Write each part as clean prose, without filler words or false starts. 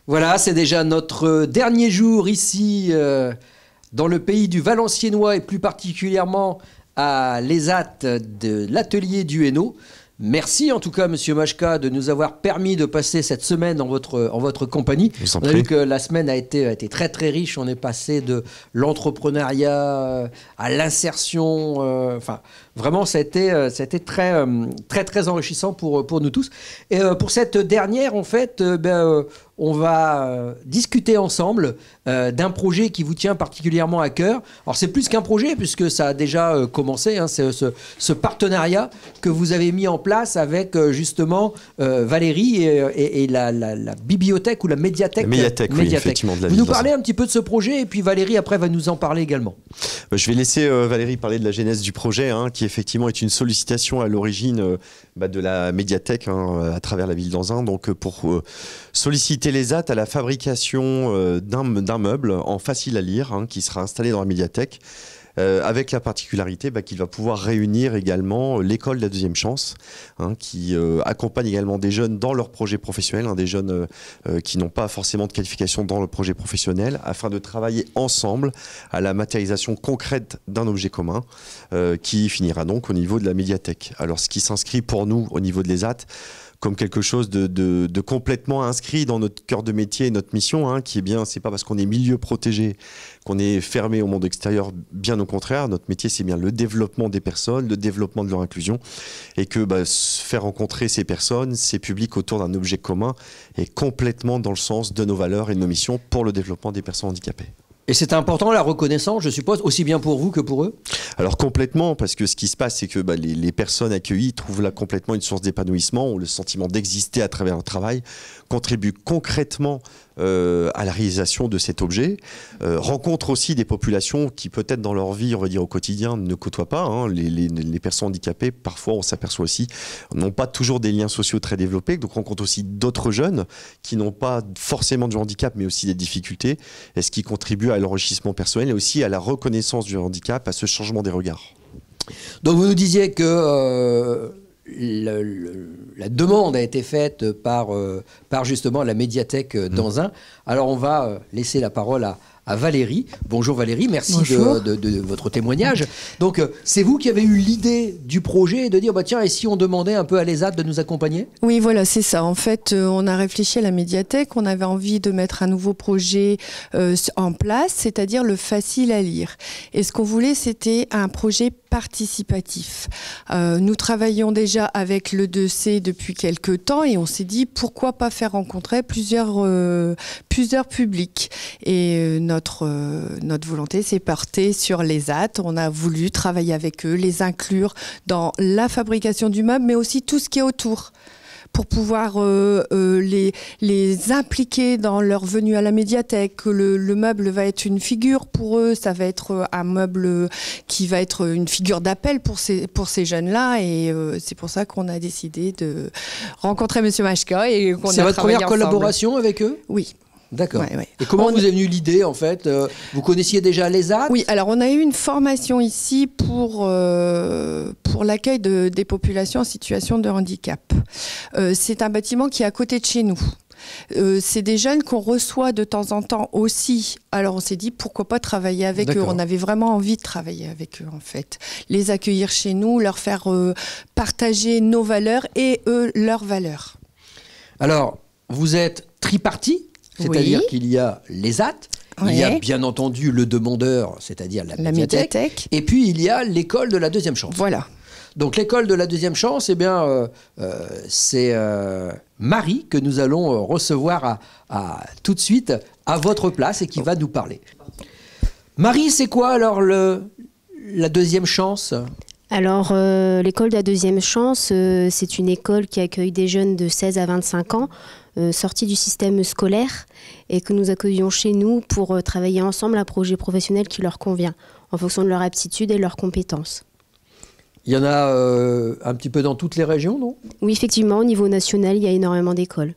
Voilà, c'est déjà notre dernier jour ici dans le pays du Valenciennois et plus particulièrement à l'ESAT de l'atelier du Hainaut. Merci en tout cas, Monsieur Majka, de nous avoir permis de passer cette semaine en votre compagnie. On a vu que la semaine a été très très riche. On est passé de l'entrepreneuriat à l'insertion. Enfin, vraiment, ça a été très enrichissant pour nous tous. Et pour cette dernière, en fait, on va discuter ensemble d'un projet qui vous tient particulièrement à cœur. Alors, c'est plus qu'un projet puisque ça a déjà commencé. Hein, c'est ce partenariat que vous avez mis en place avec justement Valérie et la bibliothèque ou la médiathèque. La médiathèque, oui, effectivement. De la vous nous parlez un petit peu de ce projet et puis Valérie après va nous en parler également. Je vais laisser Valérie parler de la genèse du projet, hein, qui effectivement est une sollicitation à l'origine de la médiathèque à travers la ville d'Anzin, donc pour solliciter l'ESAT à la fabrication d'un meuble en facile à lire qui sera installé dans la médiathèque. Avec la particularité qu'il va pouvoir réunir également l'école de la deuxième chance, qui accompagne également des jeunes dans leur projet professionnel, des jeunes qui n'ont pas forcément de qualification dans le projet professionnel, afin de travailler ensemble à la matérialisation concrète d'un objet commun qui finira donc au niveau de la médiathèque. Alors ce qui s'inscrit pour nous au niveau de l'ESAT comme quelque chose de complètement inscrit dans notre cœur de métier et notre mission, qui est bien, c'est pas parce qu'on est milieu protégé qu'on est fermé au monde extérieur, bien au contraire, notre métier c'est bien le développement des personnes, le développement de leur inclusion, et que faire rencontrer ces personnes, ces publics autour d'un objet commun est complètement dans le sens de nos valeurs et de nos missions pour le développement des personnes handicapées. Et c'est important la reconnaissance, je suppose, aussi bien pour vous que pour eux? Alors complètement, parce que ce qui se passe, c'est que les personnes accueillies trouvent là complètement une source d'épanouissement, ont le sentiment d'exister à travers leur travail, contribuent concrètement à la réalisation de cet objet, rencontrent aussi des populations qui peut-être dans leur vie, on va dire au quotidien, ne côtoient pas. Les personnes handicapées, parfois on s'aperçoit aussi, n'ont pas toujours des liens sociaux très développés, donc rencontrent aussi d'autres jeunes qui n'ont pas forcément du handicap, mais aussi des difficultés, et ce qui contribue à l'enrichissement personnel et aussi à la reconnaissance du handicap, à ce changement des regards. Donc vous nous disiez que la demande a été faite par justement la médiathèque d'Anzin. Alors on va laisser la parole à Valérie. Bonjour Valérie, merci de votre témoignage. Donc c'est vous qui avez eu l'idée du projet de dire tiens, et si on demandait un peu à l'ESAT de nous accompagner? Oui, voilà, c'est ça. En fait, on a réfléchi à la médiathèque, on avait envie de mettre un nouveau projet en place, c'est-à-dire le facile à lire. Et ce qu'on voulait, c'était un projet participatif. Nous travaillons déjà avec le 2C depuis quelques temps et on s'est dit pourquoi pas faire rencontrer plusieurs publics. Et notre volonté s'est portée sur l'ESAT. On a voulu travailler avec eux, les inclure dans la fabrication du meuble, mais aussi tout ce qui est autour, pour pouvoir les impliquer dans leur venue à la médiathèque. Le meuble va être une figure pour eux, ça va être un meuble qui va être une figure d'appel pour ces jeunes-là, et c'est pour ça qu'on a décidé de rencontrer Monsieur Majka et qu'on a travaillé ensemble. C'est votre première collaboration avec eux? Oui. D'accord. Ouais. Et comment vous est venue l'idée en fait? Vous connaissiez déjà l'ESAT? Oui, alors on a eu une formation ici pour l'accueil des populations en situation de handicap. C'est un bâtiment qui est à côté de chez nous. C'est des jeunes qu'on reçoit de temps en temps aussi. Alors on s'est dit pourquoi pas travailler avec eux. On avait vraiment envie de travailler avec eux en fait. Les accueillir chez nous, leur faire partager nos valeurs et eux leurs valeurs. Alors vous êtes tripartis? C'est-à-dire qu'il y a l'ESAT, il y a bien entendu le demandeur, c'est-à-dire la médiathèque, et puis il y a l'école de la deuxième chance. Voilà. Donc l'école de la deuxième chance, c'est Marie que nous allons recevoir tout de suite à votre place et qui va nous parler. Marie, c'est quoi alors la deuxième chance ? Alors, l'école de la deuxième chance, c'est une école qui accueille des jeunes de 16 à 25 ans, sortis du système scolaire, et que nous accueillons chez nous pour travailler ensemble un projet professionnel qui leur convient, en fonction de leurs aptitudes et de leurs compétences. Il y en a un petit peu dans toutes les régions, non? Oui, effectivement, au niveau national, il y a énormément d'écoles.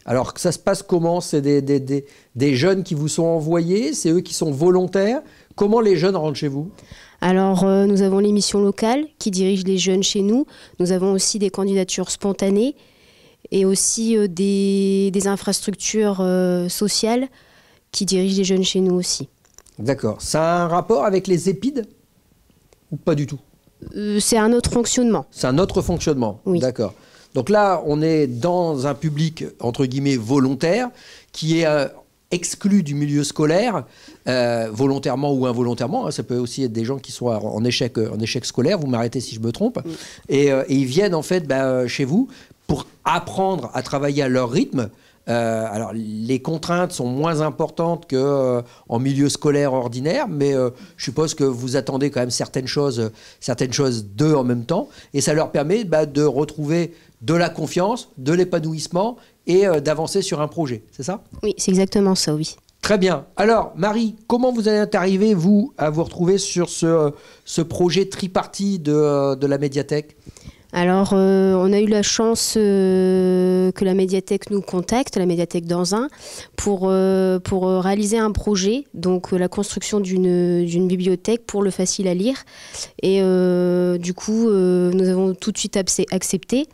Alors, ça se passe comment? C'est des jeunes qui vous sont envoyés? C'est eux qui sont volontaires? Comment les jeunes rentrent chez vous? Alors, nous avons les missions locales qui dirigent les jeunes chez nous. Nous avons aussi des candidatures spontanées. et aussi des infrastructures sociales qui dirigent les jeunes chez nous aussi. D'accord. Ça a un rapport avec les EHPID ou pas du tout? C'est un autre fonctionnement. C'est un autre fonctionnement. Oui. D'accord. Donc là, on est dans un public, entre guillemets, volontaire, qui est exclu du milieu scolaire, volontairement ou involontairement. Hein. Ça peut aussi être des gens qui sont en échec scolaire, vous m'arrêtez si je me trompe. Oui. Et ils viennent en fait chez vous pour apprendre à travailler à leur rythme. Alors, les contraintes sont moins importantes qu'en milieu scolaire ordinaire, mais je suppose que vous attendez quand même certaines choses d'eux en même temps, et ça leur permet de retrouver de la confiance, de l'épanouissement et d'avancer sur un projet, c'est ça? Oui, c'est exactement ça, oui. Très bien. Alors, Marie, comment vous êtes arrivée, vous, à vous retrouver sur ce projet tripartite de la médiathèque? Alors, on a eu la chance que la médiathèque nous contacte, la médiathèque d'Anzin, pour réaliser un projet, donc la construction d'une bibliothèque pour le facile à lire. Et du coup, nous avons tout de suite accepté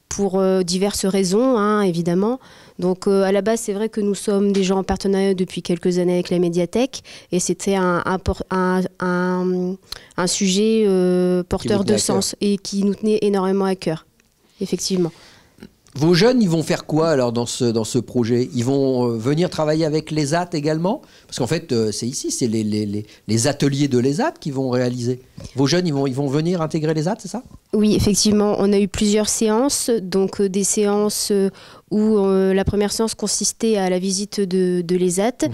pour diverses raisons, hein, évidemment. Donc à la base, c'est vrai que nous sommes déjà en partenariat depuis quelques années avec la médiathèque et c'était un sujet porteur de sens et qui nous tenait énormément à cœur, effectivement. Vos jeunes, ils vont faire quoi alors dans ce projet? Ils vont venir travailler avec l'ESAT également? Parce qu'en fait, c'est ici, c'est les ateliers de l'ESAT qui vont réaliser. Vos jeunes, ils vont venir intégrer l'ESAT, c'est ça? Oui, effectivement, on a eu plusieurs séances, donc des séances où la première séance consistait à la visite de l'ESAT.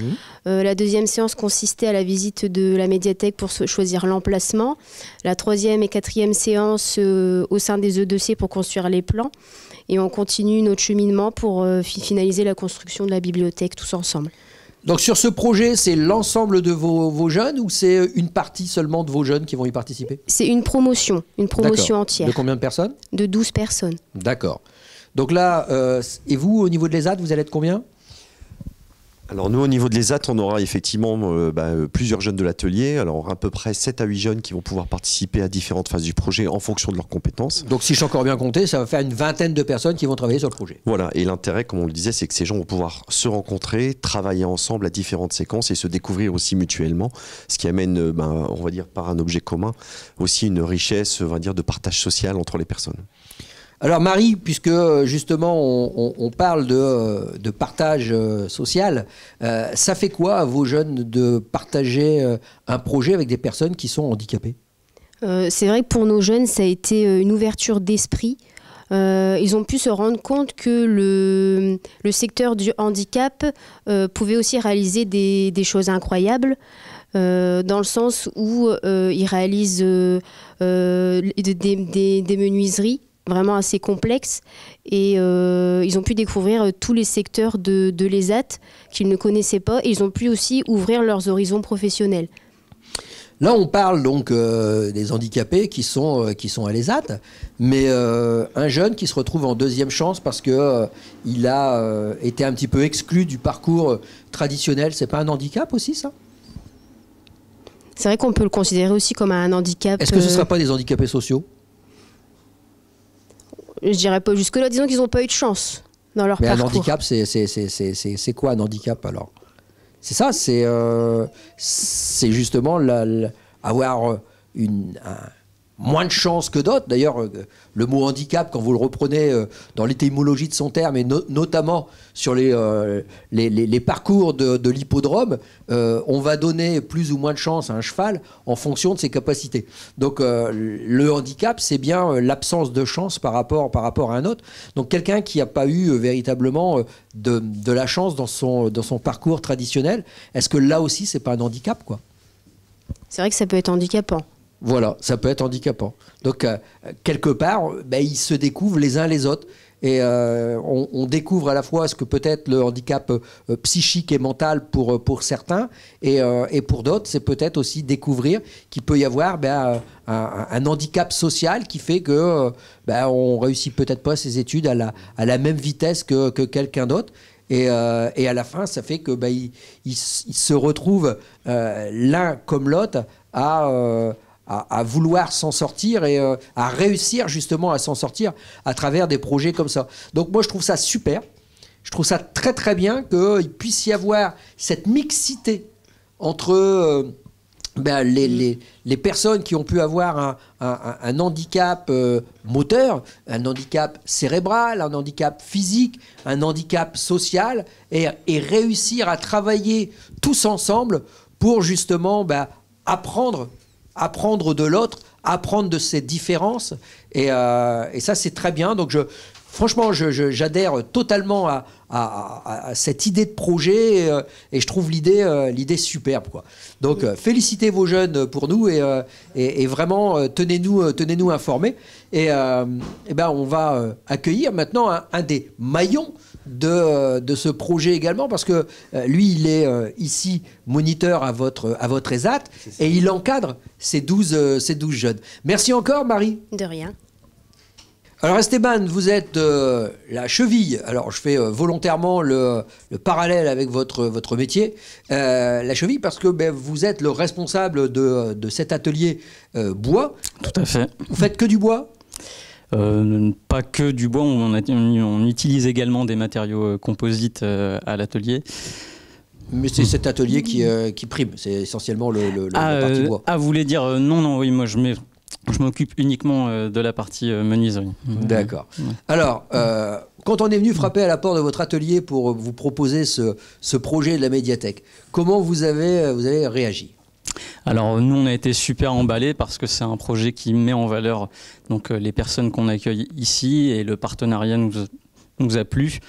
La deuxième séance consistait à la visite de la médiathèque pour choisir l'emplacement. La troisième et quatrième séance au sein des E2C pour construire les plans. Et on continue notre cheminement pour finaliser la construction de la bibliothèque tous ensemble. Donc sur ce projet, c'est l'ensemble de vos jeunes ou c'est une partie seulement de vos jeunes qui vont y participer? C'est une promotion entière. De combien de personnes? De 12 personnes. D'accord. Donc là, et vous, au niveau de l'ESAT, vous allez être combien? Alors nous, au niveau de l'ESAT, on aura effectivement plusieurs jeunes de l'atelier. Alors à peu près 7 à 8 jeunes qui vont pouvoir participer à différentes phases du projet en fonction de leurs compétences. Donc si je suis encore bien compté, ça va faire une vingtaine de personnes qui vont travailler sur le projet. Voilà, et l'intérêt, comme on le disait, c'est que ces gens vont pouvoir se rencontrer, travailler ensemble à différentes séquences et se découvrir aussi mutuellement, ce qui amène, on va dire, par un objet commun, aussi une richesse, on va dire, de partage social entre les personnes. Alors Marie, puisque justement on parle de partage social, ça fait quoi à vos jeunes de partager un projet avec des personnes qui sont handicapées? C'est vrai que pour nos jeunes, ça a été une ouverture d'esprit. Ils ont pu se rendre compte que le secteur du handicap pouvait aussi réaliser des choses incroyables. Dans le sens où ils réalisent des menuiseries vraiment assez complexes et ils ont pu découvrir tous les secteurs de l'ESAT qu'ils ne connaissaient pas et ils ont pu aussi ouvrir leurs horizons professionnels. Là, on parle donc des handicapés qui sont à l'ESAT, mais un jeune qui se retrouve en deuxième chance parce qu'il a été un petit peu exclu du parcours traditionnel, c'est pas un handicap aussi, ça? C'est vrai qu'on peut le considérer aussi comme un handicap. Est-ce que ce ne sera pas des handicapés sociaux? Je dirais pas jusque-là. Disons qu'ils n'ont pas eu de chance dans leur parcours. Mais un handicap, c'est quoi un handicap alors? C'est ça, c'est justement avoir moins de chance que d'autres. D'ailleurs, le mot handicap, quand vous le reprenez dans l'étymologie de son terme, et notamment sur les parcours de l'hippodrome, on va donner plus ou moins de chance à un cheval en fonction de ses capacités. Donc le handicap, c'est bien l'absence de chance par rapport à un autre. Donc quelqu'un qui n'a pas eu véritablement de la chance dans son parcours traditionnel, est-ce que là aussi, c'est pas un handicap, quoi? C'est vrai que ça peut être handicapant. Voilà, ça peut être handicapant. Donc, quelque part, ils se découvrent les uns les autres. Et on découvre à la fois ce que peut être le handicap psychique et mental pour certains. Et pour d'autres, c'est peut-être aussi découvrir qu'il peut y avoir un handicap social qui fait que on réussit peut-être pas ses études à la même vitesse que quelqu'un d'autre. Et à la fin, ça fait que ils se retrouvent l'un comme l'autre à à vouloir s'en sortir et à réussir justement à s'en sortir à travers des projets comme ça. Donc moi je trouve ça super, je trouve ça très très bien qu'il puisse y avoir cette mixité entre les personnes qui ont pu avoir un handicap moteur, un handicap cérébral, un handicap physique, un handicap social, et réussir à travailler tous ensemble pour justement apprendre de l'autre, apprendre de ses différences. Et ça, c'est très bien. Donc, franchement, j'adhère totalement à cette idée de projet et je trouve l'idée superbe, quoi. Donc, félicitez vos jeunes pour nous et vraiment tenez-nous informés. Et on va accueillir maintenant un des maillons de ce projet également, parce que lui, il est ici moniteur à votre ESAT et il encadre ces 12 jeunes. Merci encore, Marie. De rien. Alors Esteban, vous êtes la cheville. Alors je fais volontairement le parallèle avec votre métier. La cheville parce que vous êtes le responsable de cet atelier bois. Tout à fait. Vous faites que du bois ? Pas que du bois, on utilise également des matériaux composites à l'atelier. Mais c'est cet atelier qui prime, c'est essentiellement la partie bois. Ah, vous voulez dire non, oui, moi je m'occupe uniquement de la partie menuiserie. D'accord. Ouais. Alors, quand on est venu frapper à la porte de votre atelier pour vous proposer ce projet de la médiathèque, comment vous avez réagi ? Alors nous on a été super emballés parce que c'est un projet qui met en valeur donc, les personnes qu'on accueille ici, et le partenariat nous a plu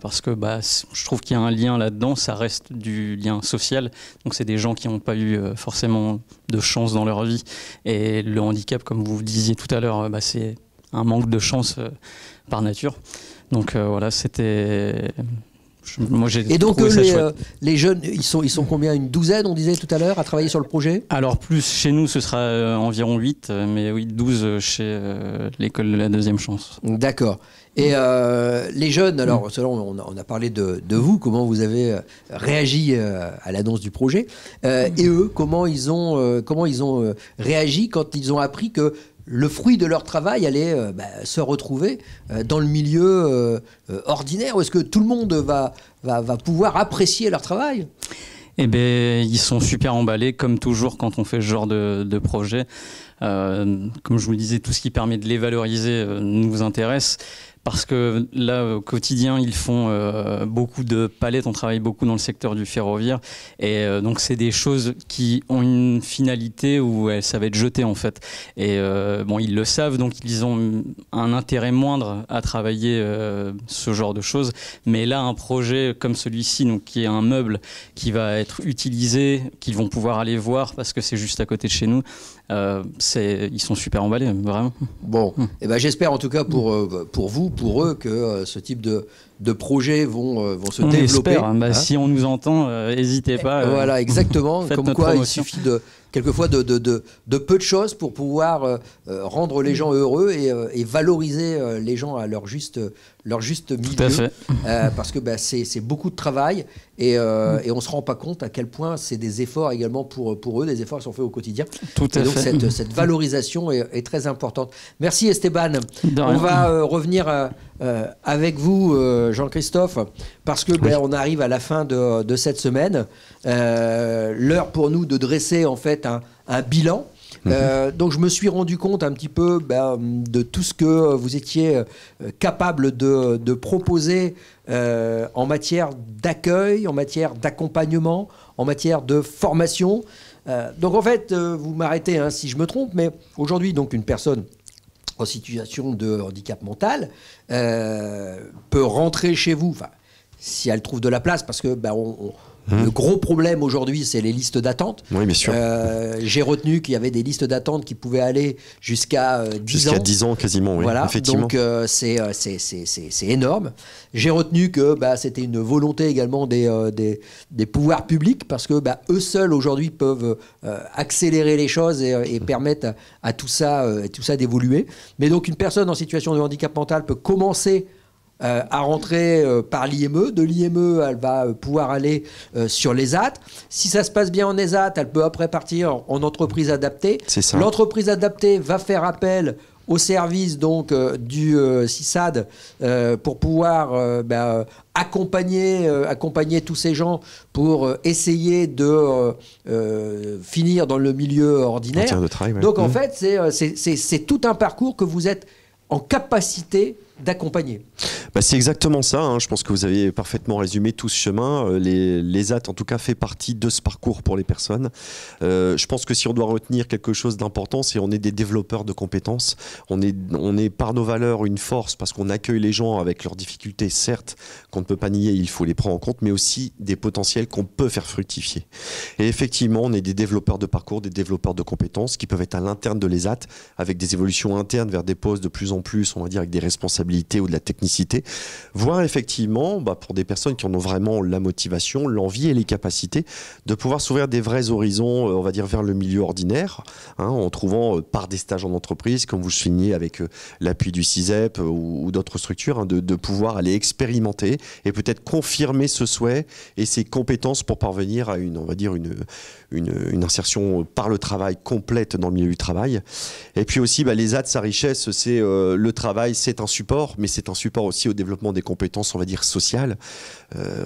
parce que je trouve qu'il y a un lien là-dedans, ça reste du lien social, donc c'est des gens qui n'ont pas eu forcément de chance dans leur vie, et le handicap, comme vous disiez tout à l'heure, c'est un manque de chance par nature, donc voilà, c'était... Moi, et donc les jeunes, ils sont combien? Une douzaine, on disait tout à l'heure, à travailler sur le projet? Alors plus chez nous, ce sera environ 8, mais oui, 12 chez l'école de la deuxième chance. D'accord. Et les jeunes, alors on a parlé de vous, comment vous avez réagi à l'annonce du projet, et eux, comment ils ont réagi quand ils ont appris que le fruit de leur travail allait se retrouver dans le milieu ordinaire? Est-ce que tout le monde va pouvoir apprécier leur travail? Eh bien, ils sont super emballés, comme toujours quand on fait ce genre de projet. Comme je vous le disais, tout ce qui permet de les valoriser nous intéresse. Parce que là, au quotidien, ils font beaucoup de palettes. On travaille beaucoup dans le secteur du ferroviaire. Et donc, c'est des choses qui ont une finalité où ça va être jeté, en fait. Et ils le savent, donc ils ont un intérêt moindre à travailler ce genre de choses. Mais là, un projet comme celui-ci, donc, qui est un meuble qui va être utilisé, qu'ils vont pouvoir aller voir parce que c'est juste à côté de chez nous, ils sont super emballés, vraiment. Bon, j'espère en tout cas pour vous, pour eux, que ce type de projets vont se développer. Espère, si on nous entend, n'hésitez pas. Voilà, exactement. Comme quoi, promotion. Il suffit quelquefois de peu de choses pour pouvoir rendre les gens heureux et valoriser les gens à leur juste milieu. Tout à fait. Parce que c'est beaucoup de travail et on ne se rend pas compte à quel point c'est des efforts également pour eux, des efforts qui sont faits au quotidien. Tout à fait. Donc cette valorisation est très importante. Merci Esteban. On va revenir avec vous, Jean-Christophe, parce que on arrive à la fin de cette semaine. L'heure pour nous de dresser en fait un bilan. Donc je me suis rendu compte un petit peu de tout ce que vous étiez capable de proposer en matière d'accueil, en matière d'accompagnement, en matière de formation. Donc en fait, vous m'arrêtez si je me trompe, mais aujourd'hui, donc une personne en situation de handicap mental peut rentrer chez vous, si elle trouve de la place, parce que le gros problème aujourd'hui, c'est les listes d'attente. Oui, bien sûr. J'ai retenu qu'il y avait des listes d'attente qui pouvaient aller jusqu'à 10 ans. Jusqu'à 10 ans quasiment, oui. Voilà, effectivement. donc c'est énorme. J'ai retenu que c'était une volonté également des pouvoirs publics, parce que eux seuls aujourd'hui peuvent accélérer les choses et permettre à tout ça d'évoluer. Mais donc une personne en situation de handicap mental peut commencer à rentrer par l'IME. De l'IME, elle va pouvoir aller sur l'ESAT. Si ça se passe bien en ESAT, elle peut après partir en entreprise adaptée. C'est ça. L'entreprise adaptée va faire appel au service donc du CISAD pour pouvoir accompagner tous ces gens pour essayer de finir dans le milieu ordinaire. De travail, ouais. Donc en fait, c'est tout un parcours que vous êtes en capacité d'accompagner. C'est exactement ça, hein. Je pense que vous avez parfaitement résumé tout ce chemin. L'ESAT, en tout cas, fait partie de ce parcours pour les personnes. Je pense que si on doit retenir quelque chose d'important, c'est qu'on est des développeurs de compétences. On est par nos valeurs une force parce qu'on accueille les gens avec leurs difficultés, certes, qu'on ne peut pas nier, il faut les prendre en compte, mais aussi des potentiels qu'on peut faire fructifier. Et effectivement, on est des développeurs de parcours, des développeurs de compétences qui peuvent être à l'interne de l'ESAT, avec des évolutions internes vers des postes de plus en plus, on va dire, avec des responsabilités ou de la technicité, voire effectivement, pour des personnes qui en ont vraiment la motivation, l'envie et les capacités de pouvoir s'ouvrir des vrais horizons, on va dire, vers le milieu ordinaire, hein, en trouvant par des stages en entreprise, comme vous le soulignez avec l'appui du CISEP ou d'autres structures, hein, de pouvoir aller expérimenter et peut-être confirmer ce souhait et ses compétences pour parvenir à une insertion par le travail complète dans le milieu du travail. Et puis aussi, l'ESAT, sa richesse, c'est le travail, c'est un support, mais c'est un support aussi au développement des compétences, on va dire, sociales.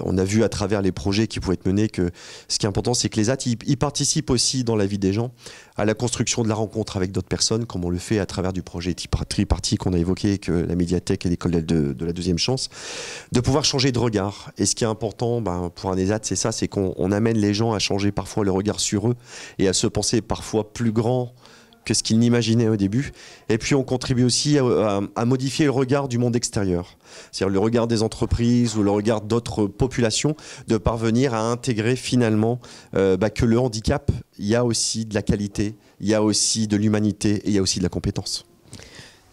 On a vu à travers les projets qui pouvaient être menés que ce qui est important, c'est que l'ESAT, il participe aussi dans la vie des gens, à la construction de la rencontre avec d'autres personnes, comme on le fait à travers du projet tripartite qu'on a évoqué, que la médiathèque et l'école de la deuxième chance, de pouvoir changer de regard. Et ce qui est important pour un ESAT, c'est ça, c'est qu'on amène les gens à changer parfois le regard sur eux et à se penser parfois plus grand que ce qu'ils n'imaginaient au début. Et puis on contribue aussi à modifier le regard du monde extérieur. C'est-à-dire le regard des entreprises ou le regard d'autres populations, de parvenir à intégrer finalement que le handicap, il y a aussi de la qualité, il y a aussi de l'humanité et il y a aussi de la compétence.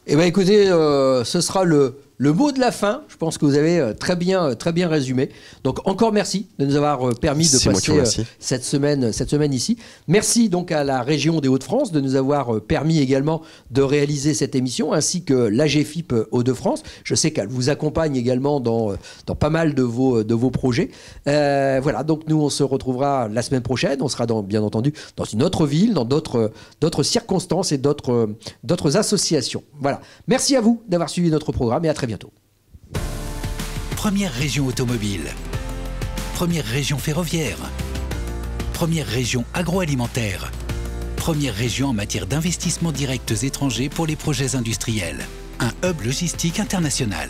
Eh bien écoutez, ce sera le mot de la fin. Je pense que vous avez très bien résumé. Donc encore merci de nous avoir permis de passer cette semaine ici. Merci donc à la région des Hauts-de-France de nous avoir permis également de réaliser cette émission, ainsi que l'AGFIP Hauts-de-France. Je sais qu'elle vous accompagne également dans pas mal de vos projets. Voilà, donc nous on se retrouvera la semaine prochaine. On sera bien entendu dans une autre ville, dans d'autres circonstances et d'autres associations. Voilà. Merci à vous d'avoir suivi notre programme et à très bientôt. Première région automobile, première région ferroviaire, première région agroalimentaire, première région en matière d'investissements directs étrangers pour les projets industriels, un hub logistique international,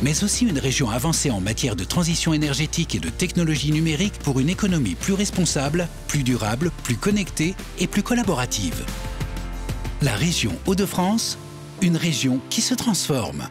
mais aussi une région avancée en matière de transition énergétique et de technologie numérique pour une économie plus responsable, plus durable, plus connectée et plus collaborative. La région Hauts-de-France, une région qui se transforme.